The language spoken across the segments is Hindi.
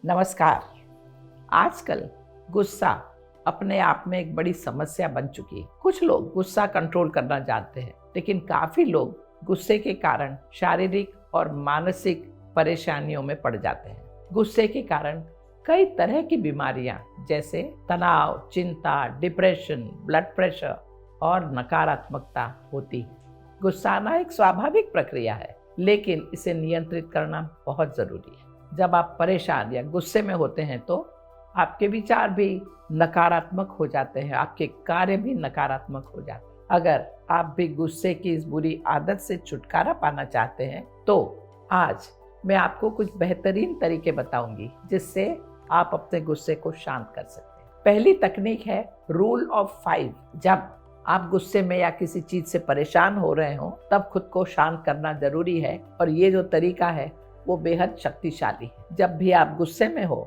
नमस्कार। आजकल गुस्सा अपने आप में एक बड़ी समस्या बन चुकी है। कुछ लोग गुस्सा कंट्रोल करना जानते हैं, लेकिन काफी लोग गुस्से के कारण शारीरिक और मानसिक परेशानियों में पड़ जाते हैं। गुस्से के कारण कई तरह की बीमारियां जैसे तनाव, चिंता, डिप्रेशन, ब्लड प्रेशर और नकारात्मकता होती है। गुस्सा आना एक स्वाभाविक प्रक्रिया है, लेकिन इसे नियंत्रित करना बहुत जरूरी है। जब आप परेशान या गुस्से में होते हैं तो आपके विचार भी नकारात्मक हो जाते हैं, आपके कार्य भी नकारात्मक हो जाते हैं। अगर आप भी गुस्से की इस बुरी आदत से छुटकारा पाना चाहते हैं तो आज मैं आपको कुछ बेहतरीन तरीके बताऊंगी जिससे आप अपने गुस्से को शांत कर सकते हैं। पहली तकनीक है रूल ऑफ 5। जब आप गुस्से में या किसी चीज से परेशान हो रहे हो तब खुद को शांत करना जरूरी है, और ये जो तरीका है वो बेहद शक्तिशाली है। जब भी आप गुस्से में हो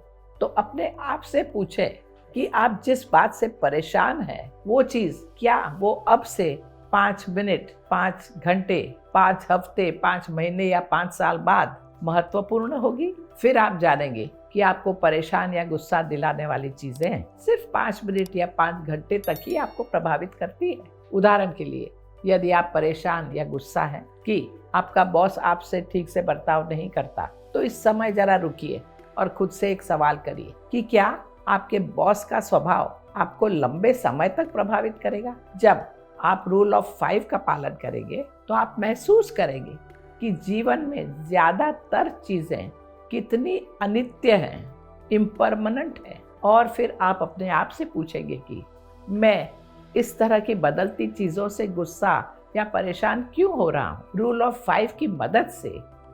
तो अपने आप से पूछें कि आप जिस बात से परेशान हैं वो चीज क्या वो अब से 5 मिनट, 5 घंटे, 5 हफ्ते, 5 महीने या 5 साल बाद महत्वपूर्ण होगी। फिर आप जानेंगे कि आपको परेशान या गुस्सा दिलाने वाली चीजें सिर्फ 5 मिनट या 5 घंटे तक ही आपको प्रभावित करती है। उदाहरण के लिए, यदि आप परेशान या गुस्सा हैं कि आपका बॉस आपसे ठीक से बर्ताव नहीं करता, तो इस समय जरा रुकिए और खुद से एक सवाल करिए कि क्या आपके बॉस का स्वभाव आपको लंबे समय तक प्रभावित करेगा। जब आप रूल ऑफ 5 का पालन करेंगे तो आप महसूस करेंगे कि जीवन में ज्यादातर चीजें कितनी अनित्य हैं, इम्परमानेंट हैं, और फिर आप अपने आप से पूछेंगे कि मैं इस तरह की बदलती चीजों से गुस्सा या परेशान क्यों हो रहा हूँ। रूल ऑफ 5 की मदद से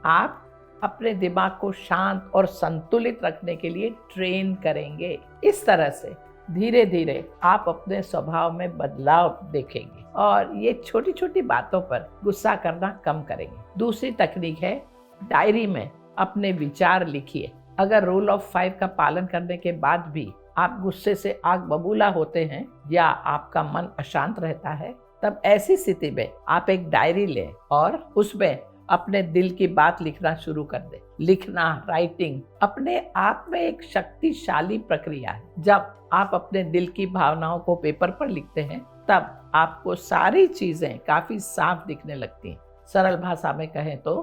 आप अपने दिमाग को शांत और संतुलित रखने के लिए ट्रेन करेंगे। इस तरह से धीरे धीरे आप अपने स्वभाव में बदलाव देखेंगे और ये छोटी छोटी बातों पर गुस्सा करना कम करेंगे। दूसरी तकनीक है डायरी में अपने विचार लिखिए। अगर रूल ऑफ 5 का पालन करने के बाद भी आप गुस्से से आग बबूला होते हैं या आपका मन अशांत रहता है, तब ऐसी स्थिति में आप एक डायरी लें और उसमें अपने दिल की बात लिखना शुरू कर दें। लिखना, राइटिंग अपने आप में एक शक्तिशाली प्रक्रिया है। जब आप अपने दिल की भावनाओं को पेपर पर लिखते हैं तब आपको सारी चीजें काफी साफ दिखने लगती हैं। सरल भाषा में कहें तो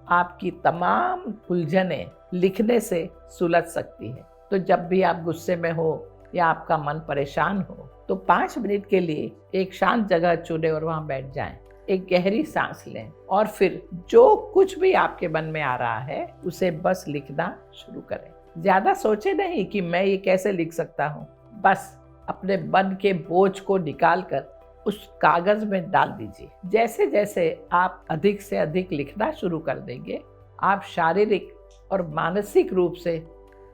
आपकी तमाम उलझनें लिखने से सुलझ सकती है। तो जब भी आप गुस्से में हो या आपका मन परेशान हो तो 5 मिनट के लिए एक शांत जगह चुनें और वहां बैठ जाएं। एक गहरी सांस लें और फिर जो कुछ भी आपके मन में आ रहा है उसे बस लिखना शुरू करें। ज्यादा सोचे नहीं कि मैं ये कैसे लिख सकता हूँ, बस अपने मन के बोझ को निकालकर उस कागज में डाल दीजिए। जैसे जैसे आप अधिक से अधिक लिखना शुरू कर देंगे, आप शारीरिक और मानसिक रूप से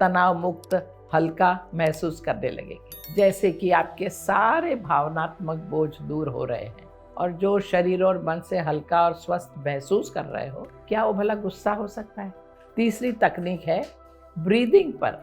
तनाव मुक्त, हल्का महसूस करने लगेंगे, जैसे कि आपके सारे भावनात्मक बोझ दूर हो रहे हैं और जो शरीर और मन से हल्का और स्वस्थ महसूस कर रहे हो, क्या वो भला गुस्सा हो सकता है। तीसरी तकनीक है ब्रीदिंग पर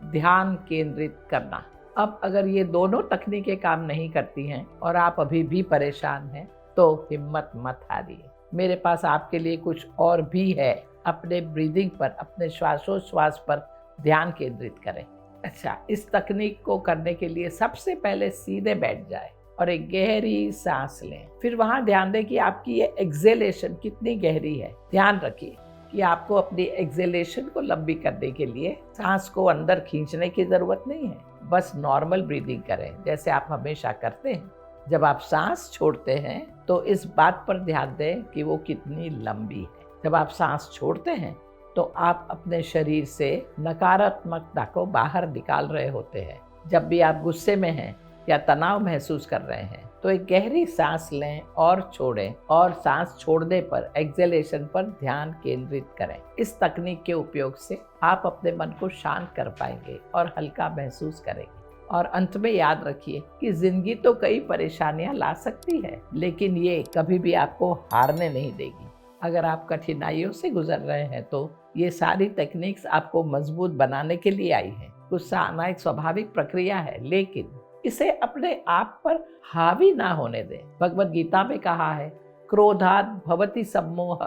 ध्यान केंद्रित करना। अब अगर ये दोनों तकनीकें काम नहीं करती हैं और आप अभी भी परेशान हैं तो हिम्मत मत हारिए, मेरे पास आपके लिए कुछ और भी है। अपने ब्रीदिंग पर, अपने श्वासोच्छ्वास पर ध्यान केंद्रित करें। अच्छा, इस तकनीक को करने के लिए सबसे पहले सीधे बैठ जाए और एक गहरी सांस लें। फिर वहां ध्यान दें कि आपकी ये एक्सेलेशन कितनी गहरी है। ध्यान रखिए कि आपको अपनी एक्सेलेशन को लंबी करने के लिए सांस को अंदर खींचने की जरूरत नहीं है, बस नॉर्मल ब्रीदिंग करें जैसे आप हमेशा करते हैं। जब आप सांस छोड़ते हैं तो इस बात पर ध्यान दें कि वो कितनी लंबी है। जब आप सांस छोड़ते हैं तो आप अपने शरीर से नकारात्मकता को बाहर निकाल रहे होते हैं। जब भी आप गुस्से में हैं या तनाव महसूस कर रहे हैं तो एक गहरी सांस लें और छोड़ें, और सांस छोड़ने पर एक्सेलेशन पर ध्यान केंद्रित करें। इस तकनीक के उपयोग से आप अपने मन को शांत कर पाएंगे और हल्का महसूस करेंगे। और अंत में याद रखिए कि जिंदगी तो कई परेशानियां ला सकती है, लेकिन ये कभी भी आपको हारने नहीं देगी। अगर आप कठिनाइयों से गुजर रहे हैं तो ये सारी टेक्निक्स आपको मजबूत बनाने के लिए आई है। गुस्सा आना एक स्वाभाविक प्रक्रिया है, लेकिन इसे अपने आप पर हावी ना होने दें। भगवद गीता में कहा है, क्रोधात् भवति सम्मोह,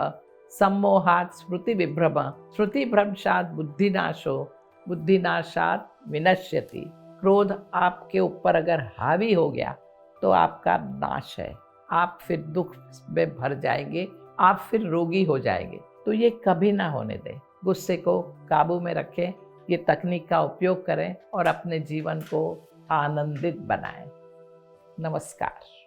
सम्मोहात् स्मृति विभ्रम, स्मृति भ्रंशात् बुद्धिनाशो, बुद्धिनाशात् विनश्यति। क्रोध आपके ऊपर अगर हावी हो गया तो आपका नाश है। आप फिर दुख में भर जाएंगे, आप फिर रोगी हो जाएंगे। तो ये कभी ना होने दें। गुस्से को काबू में रखें, ये तकनीक का उपयोग करें और अपने जीवन को आनंदित बनाएं। नमस्कार।